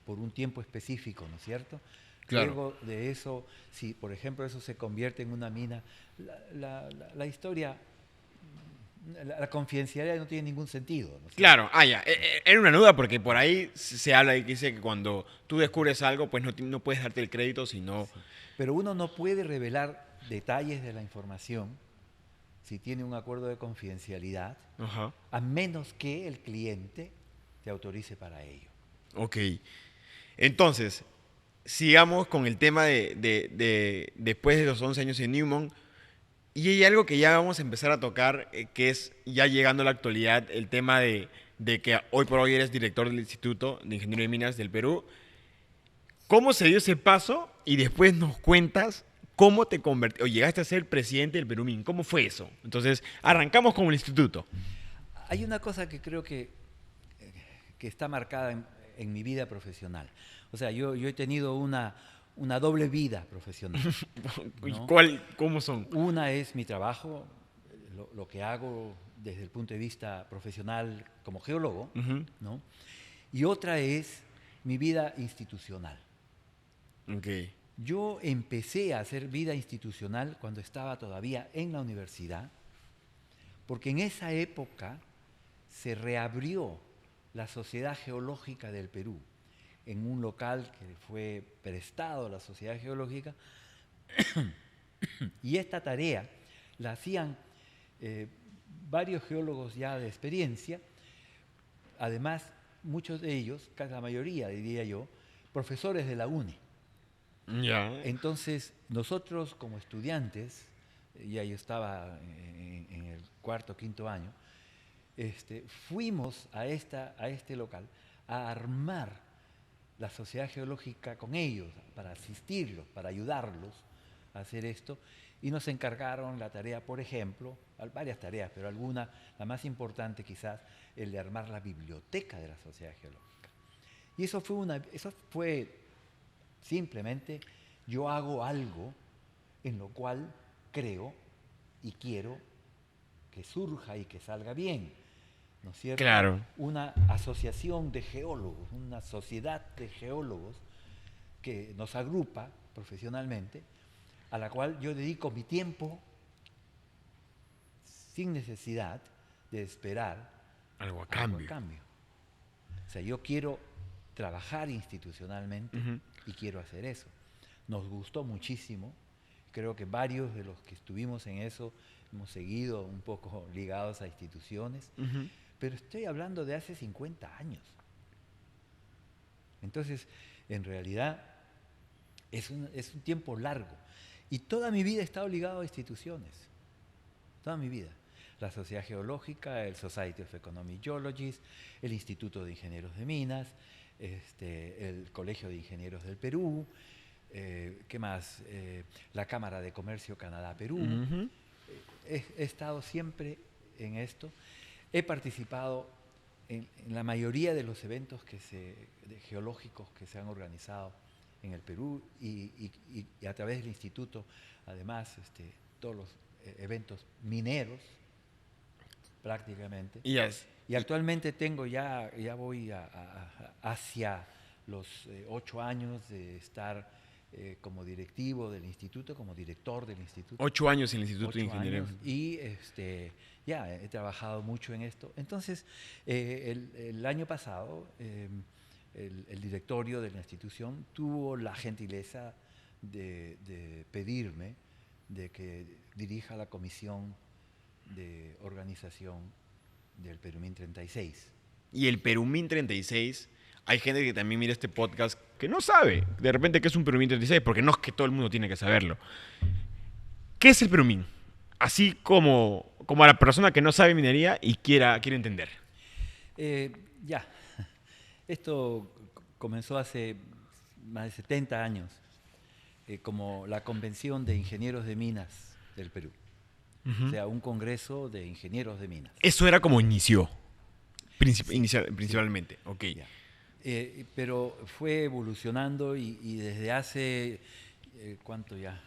por un tiempo específico, ¿no es cierto?
Claro.
Luego de eso, si por ejemplo eso se convierte en una mina, la historia, la confidencialidad no tiene ningún sentido, ¿no es cierto?
Claro, ya. Era una duda porque por ahí se habla y dice que cuando tú descubres algo, pues no puedes darte el crédito, sino...
Pero uno no puede revelar detalles de la información si tiene un acuerdo de confidencialidad,
Ajá.
a menos que el cliente te autorice para ello.
Ok. Entonces, sigamos con el tema después de los 11 años en Newmont. Y hay algo que ya vamos a empezar a tocar, que es ya llegando a la actualidad, el tema de que hoy por hoy eres director del Instituto de Ingeniería de Minas del Perú. ¿Cómo se dio ese paso? Y después nos cuentas cómo te convertiste, o llegaste a ser presidente del Perumín. ¿Cómo fue eso? Entonces, arrancamos con el instituto.
Hay una cosa que creo que está marcada en mi vida profesional. O sea, yo he tenido una doble vida profesional, ¿no?
¿Cómo son?
Una es mi trabajo, lo que hago desde el punto de vista profesional como geólogo,
Ujú.
¿no? Y otra es mi vida institucional.
Ok.
Yo empecé a hacer vida institucional cuando estaba todavía en la universidad, porque en esa época se reabrió la Sociedad Geológica del Perú en un local que fue prestado a la Sociedad Geológica, y esta tarea la hacían varios geólogos ya de experiencia, además muchos de ellos, casi la mayoría diría yo, profesores de la UNE.
Ya.
Entonces, nosotros como estudiantes, ya yo estaba en el cuarto o quinto año, fuimos a este local a armar la sociedad geológica con ellos, para asistirlos, para ayudarlos a hacer esto, y nos encargaron la tarea, por ejemplo, varias tareas, pero alguna, la más importante quizás, el de armar la biblioteca de la sociedad geológica. Y eso fue simplemente, yo hago algo en lo cual creo y quiero que surja y que salga bien, ¿no es cierto?
Claro.
Una asociación de geólogos, una sociedad de geólogos que nos agrupa profesionalmente, a la cual yo dedico mi tiempo sin necesidad de esperar
Algo a
algo
cambio.
a cambio. O sea, yo quiero trabajar institucionalmente
Ujú.
y quiero hacer eso. Nos gustó muchísimo. Creo que varios de los que estuvimos en eso hemos seguido un poco ligados a instituciones,
Ujú.
pero estoy hablando de hace 50 años. Entonces, en realidad, es un tiempo largo. Y toda mi vida he estado ligado a instituciones. Toda mi vida. la Sociedad Geológica, el Society of Economic Geologists, el Instituto de Ingenieros de Minas, el Colegio de Ingenieros del Perú, ¿qué más? La Cámara de Comercio Canadá-Perú. He estado siempre en esto. He participado en la mayoría de los eventos geológicos que se han organizado en el Perú y a través del instituto, además, todos los eventos mineros, prácticamente.
Yes.
Y actualmente tengo ya voy hacia los 8 años de estar como directivo del instituto, como director del instituto.
8 años en el Instituto de
8
Ingeniería.
años, y ya he trabajado mucho en esto. Entonces, el año pasado, el directorio de la institución tuvo la gentileza de pedirme de que dirija la comisión de organización del Perumín 36.
Y el Perumín 36, hay gente que también mira este podcast que no sabe de repente qué es un Perumín 36, porque no es que todo el mundo tiene que saberlo. ¿Qué es el Perumín? Así como a la persona que no sabe minería y quiere entender.
Ya, esto comenzó hace más de 70 años, como la Convención de Ingenieros de Minas del Perú. O sea, un congreso de ingenieros de minas.
Eso era como inició, principalmente.
Sí.
Ok.
Pero fue evolucionando y desde hace, ¿cuánto ya?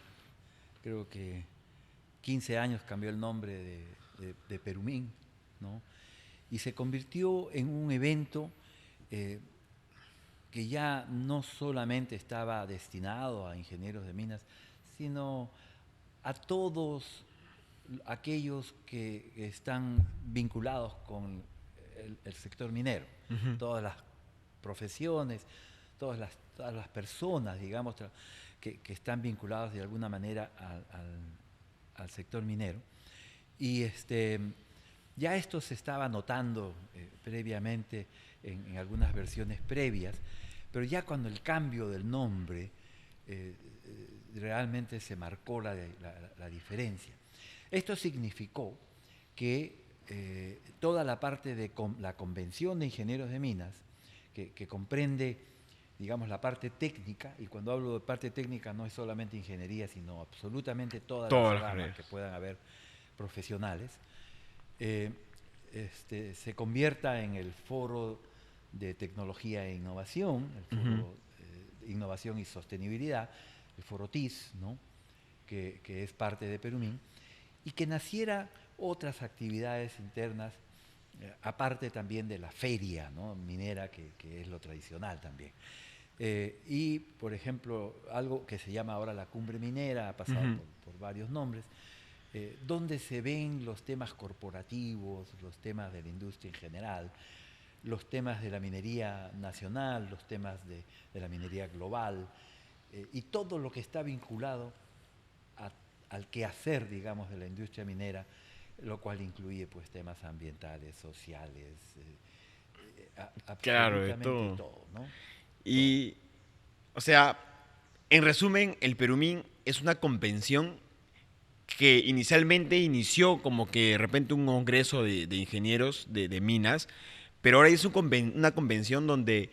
Creo que 15 años cambió el nombre de Perumín, ¿no? Y se convirtió en un evento que ya no solamente estaba destinado a ingenieros de minas, sino a todos aquellos que están vinculados con el sector minero, todas las profesiones, todas las personas, digamos, que están vinculadas de alguna manera al sector minero. Y ya esto se estaba notando previamente en algunas versiones previas, pero ya cuando el cambio del nombre realmente se marcó la diferencia. Esto significó que toda la parte de la Convención de Ingenieros de Minas, que comprende, digamos, la parte técnica, y cuando hablo de parte técnica no es solamente ingeniería, sino absolutamente todas las ramas que puedan haber profesionales, se convierta en el Foro de Tecnología e Innovación, el Foro de Innovación y Sostenibilidad, el Foro TIS, ¿no? que es parte de Perumín, y que naciera otras actividades internas, aparte también de la feria, ¿no? minera, que es lo tradicional también. Y, por ejemplo, algo que se llama ahora la Cumbre Minera, ha pasado por varios nombres, donde se ven los temas corporativos, los temas de la industria en general, los temas de la minería nacional, los temas de la minería global, y todo lo que está vinculado al quehacer, digamos, de la industria minera, lo cual incluye pues temas ambientales, sociales, absolutamente todo, ¿no?
Y, o sea, en resumen, el Perumín es una convención que inicialmente inició como que de repente un congreso de ingenieros de minas, pero ahora es una convención donde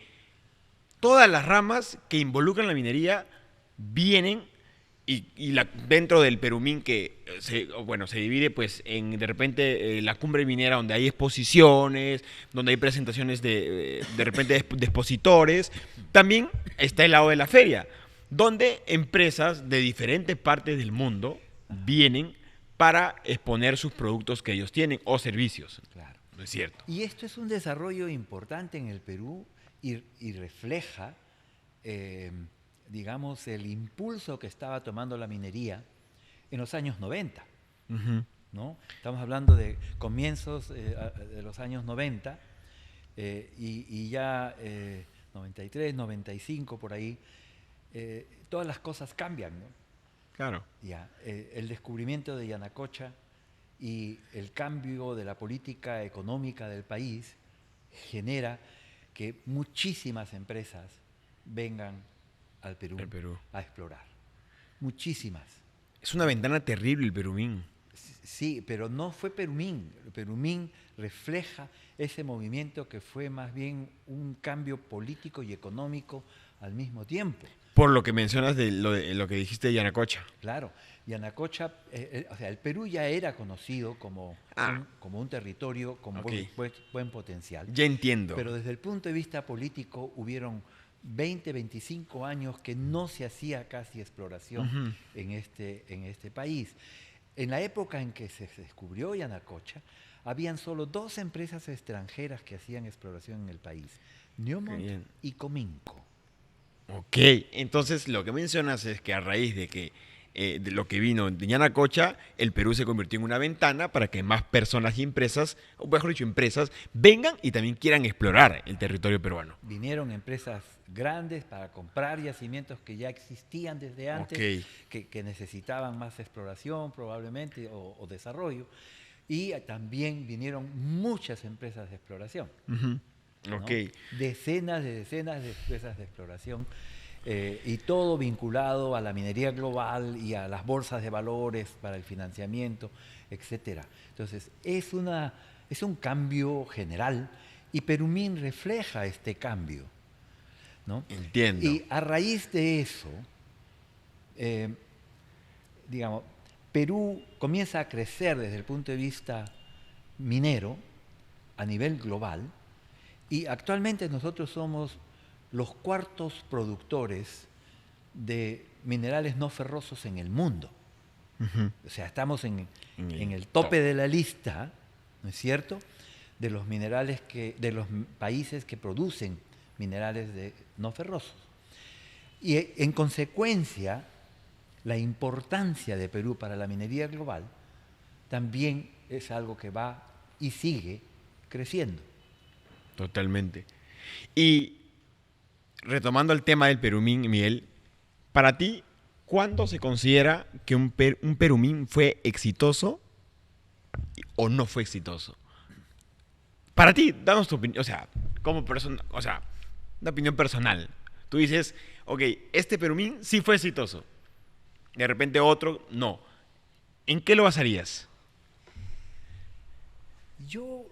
todas las ramas que involucran la minería vienen y dentro del Perumín que se divide pues en de repente la cumbre minera donde hay exposiciones, donde hay presentaciones de repente de expositores. También está el lado de la feria, donde empresas de diferentes partes del mundo vienen para exponer sus productos que ellos tienen o servicios.
Claro.
¿No es cierto?
Y esto es un desarrollo importante en el Perú y refleja digamos, el impulso que estaba tomando la minería en los años 90, ¿no? Estamos hablando de comienzos de los años 90 y ya 93, 95, por ahí, todas las cosas cambian, ¿no?
Claro.
Ya, el descubrimiento de Yanacocha y el cambio de la política económica del país genera que muchísimas empresas vengan al Perú a explorar. Muchísimas.
Es una ventana terrible el Perumín.
Sí, pero no fue Perumín. Perumín refleja ese movimiento que fue más bien un cambio político y económico al mismo tiempo.
Por lo que mencionas de lo que dijiste de Yanacocha.
Claro, Yanacocha, o sea, el Perú ya era conocido como, como un territorio con
Ok.
buen potencial.
Ya entiendo.
Pero desde el punto de vista político hubieron 20, 25 años que no se hacía casi exploración en este país. En la época en que se descubrió Yanacocha, habían solo 2 empresas extranjeras que hacían exploración en el país, Newmont y Cominco.
Ok, entonces lo que mencionas es que a raíz de que de lo que vino de Yanacocha, el Perú se convirtió en una ventana para que más personas y empresas, o mejor dicho, empresas, vengan y también quieran explorar el territorio peruano.
Vinieron empresas grandes para comprar yacimientos que ya existían desde antes, que necesitaban más exploración probablemente o desarrollo, y también vinieron muchas empresas de exploración. ¿No? Decenas de empresas de exploración, y todo vinculado a la minería global y a las bolsas de valores para el financiamiento, etcétera. Entonces, es un cambio general y Perumín refleja este cambio, ¿no?
Entiendo.
Y a raíz de eso, digamos, Perú comienza a crecer desde el punto de vista minero a nivel global. Y actualmente nosotros somos los 4º productores de minerales no ferrosos en el mundo. O sea, estamos en el tope de la lista, ¿no es cierto?, de los minerales de los países que producen minerales no ferrosos. Y en consecuencia, la importancia de Perú para la minería global también es algo que va y sigue creciendo.
Totalmente. Y retomando el tema del Perumín, Miguel, para ti, ¿cuándo se considera que un Perumín fue exitoso o no fue exitoso? Para ti, danos tu opinión, o sea, como persona, o sea, una opinión personal. Tú dices, ok, este Perumín sí fue exitoso. De repente otro, no. ¿En qué lo basarías?
Yo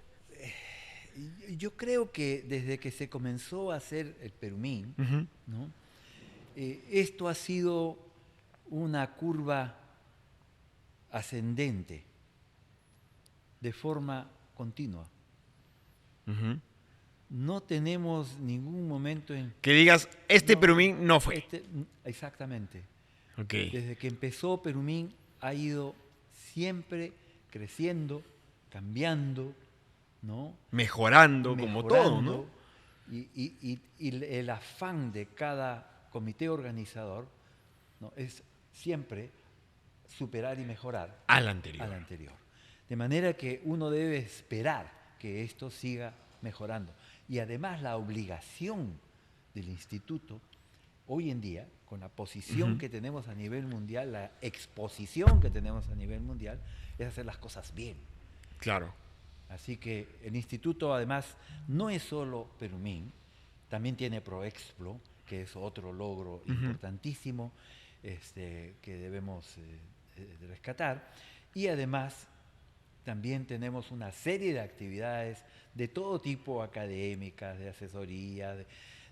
creo que desde que se comenzó a hacer el Perumín, ¿no?, esto ha sido una curva ascendente de forma continua. No tenemos ningún momento en
que digas, Perumín no fue.
Exactamente.
Okay.
Desde que empezó Perumín ha ido siempre creciendo, cambiando, ¿no?
Mejorando como todo, ¿no?
Y el afán de cada comité organizador, ¿no?, es siempre superar y mejorar
al anterior.
De manera que uno debe esperar que esto siga mejorando. Y además la obligación del instituto hoy en día, con la posición que tenemos a nivel mundial, la exposición que tenemos a nivel mundial, es hacer las cosas bien.
Claro.
Así que el instituto además no es solo Perumín, también tiene Proexplo, que es otro logro importantísimo que debemos rescatar. Y además también tenemos una serie de actividades de todo tipo, académicas, de asesoría,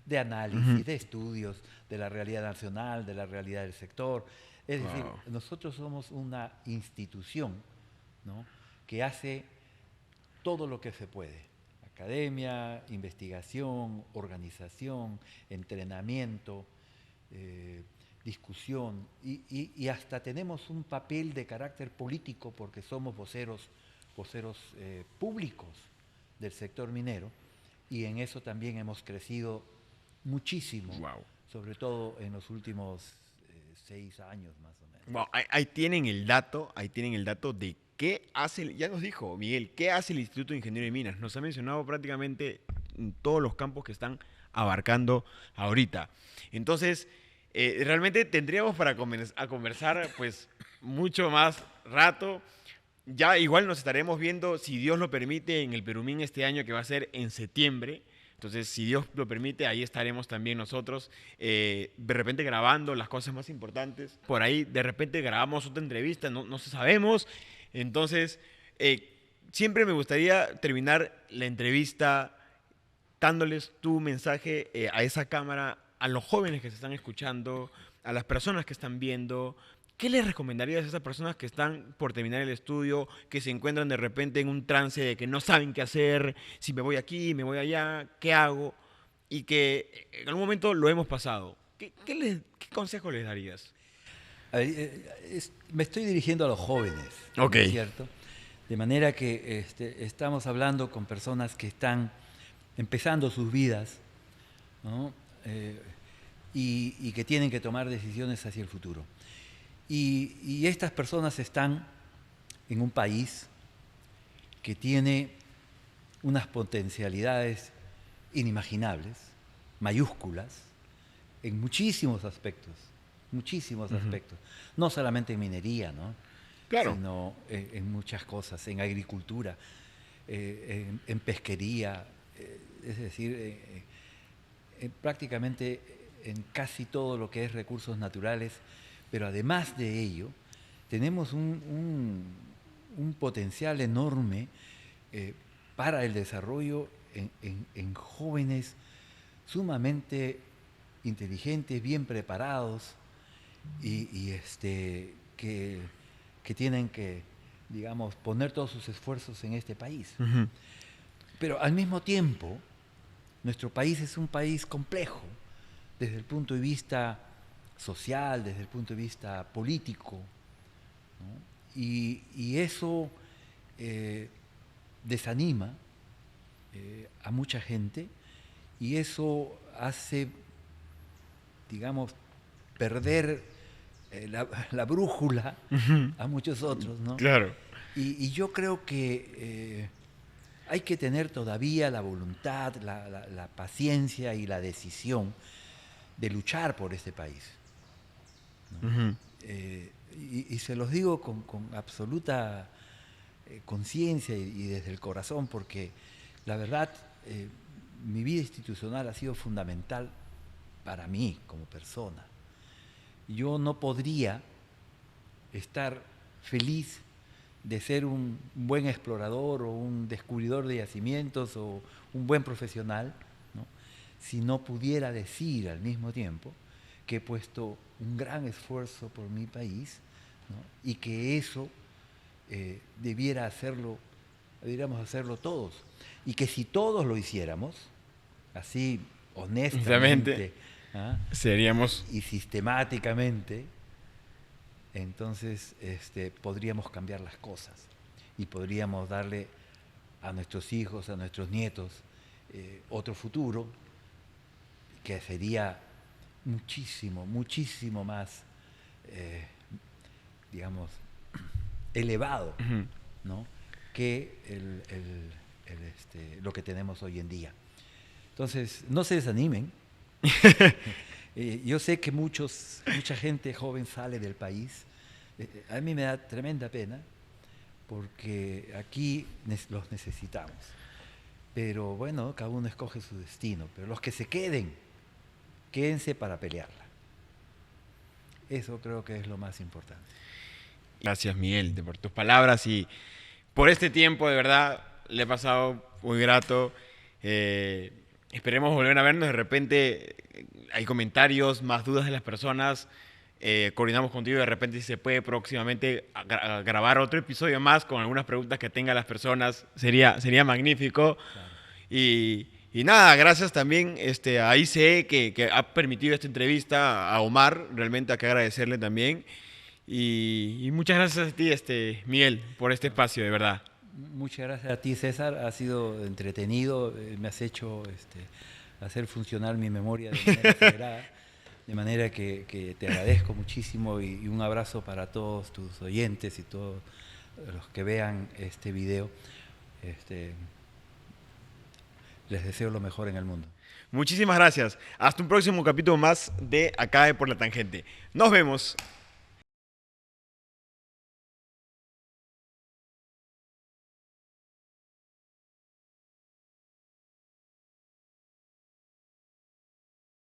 de análisis, de estudios de la realidad nacional, de la realidad del sector. Es decir, nosotros somos una institución, ¿no?, que hace todo lo que se puede. Academia, investigación, organización, entrenamiento, discusión y hasta tenemos un papel de carácter político porque somos voceros públicos del sector minero y en eso también hemos crecido muchísimo, sobre todo en los últimos 6 años más o menos.
Wow, ahí tienen el dato de qué hace, ya nos dijo Miguel, qué hace el Instituto de Ingeniería de Minas. Nos ha mencionado prácticamente en todos los campos que están abarcando ahorita. Entonces, realmente tendríamos para conversar pues mucho más rato. Ya igual nos estaremos viendo, si Dios lo permite, en el Perumín este año, que va a ser en septiembre. Entonces, si Dios lo permite, ahí estaremos también nosotros, de repente grabando las cosas más importantes. Por ahí, de repente grabamos otra entrevista, no sabemos. Entonces, siempre me gustaría terminar la entrevista dándoles tu mensaje a esa cámara, a los jóvenes que se están escuchando, a las personas que están viendo. ¿Qué les recomendarías a esas personas que están por terminar el estudio, que se encuentran de repente en un trance de que no saben qué hacer, si me voy aquí, me voy allá, qué hago? Y que en algún momento lo hemos pasado. ¿Qué consejo les darías?
A ver, me estoy dirigiendo a los jóvenes,
Ok.
¿no es cierto? De manera que estamos hablando con personas que están empezando sus vidas, ¿no? Y que tienen que tomar decisiones hacia el futuro. Y estas personas están en un país que tiene unas potencialidades inimaginables, mayúsculas, en muchísimos aspectos, muchísimos aspectos. No solamente en minería, ¿no?
Claro.
Sino en muchas cosas, en agricultura, en pesquería, es decir, prácticamente en casi todo lo que es recursos naturales, pero además de ello, tenemos un potencial enorme para el desarrollo en jóvenes sumamente inteligentes, bien preparados que tienen que, digamos, poner todos sus esfuerzos en este país.
Ujú.
Pero al mismo tiempo, nuestro país es un país complejo desde el punto de vista social, desde el punto de vista político, ¿no? Y eso desanima a mucha gente y eso hace, digamos, perder la brújula
Ujú.
a muchos otros, ¿no?
Claro.
Y yo creo que hay que tener todavía la voluntad, la paciencia y la decisión de luchar por este país, ¿no?
Ujú.
Y se los digo con absoluta conciencia y desde el corazón, porque la verdad, mi vida institucional ha sido fundamental para mí como persona. Yo no podría estar feliz de ser un buen explorador o un descubridor de yacimientos o un buen profesional, ¿no? Si no pudiera decir al mismo tiempo que he puesto un gran esfuerzo por mi país, ¿no? Y que eso debiéramos hacerlo todos. Y que si todos lo hiciéramos, así honestamente, ¿ah?
Seríamos.
Y sistemáticamente, entonces podríamos cambiar las cosas y podríamos darle a nuestros hijos, a nuestros nietos, otro futuro que sería muchísimo, muchísimo más, digamos, elevado,
Ujú.
¿no? Que lo que tenemos hoy en día. Entonces, no se desanimen. Yo sé que mucha gente joven sale del país. A mí me da tremenda pena porque aquí los necesitamos. Pero bueno, cada uno escoge su destino. Pero los que se queden, quédense para pelearla. Eso creo que es lo más importante.
Gracias, Miguel, por tus palabras y por este tiempo, de verdad, le he pasado muy grato. Esperemos volver a vernos. De repente hay comentarios, más dudas de las personas. Coordinamos contigo de repente si se puede próximamente a grabar otro episodio más con algunas preguntas que tengan las personas. Sería magnífico.
Claro.
Y nada, gracias también a ICE que ha permitido esta entrevista, a Omar, realmente hay que agradecerle también. Y muchas gracias a ti, Miguel, por este espacio, de verdad.
Muchas gracias a ti, César. Ha sido entretenido. Me has hecho hacer funcionar mi memoria de manera acelerada. De manera que te agradezco muchísimo y un abrazo para todos tus oyentes y todos los que vean este video. Les deseo lo mejor en el mundo.
Muchísimas gracias. Hasta un próximo capítulo más de Acá de Por la Tangente. Nos vemos.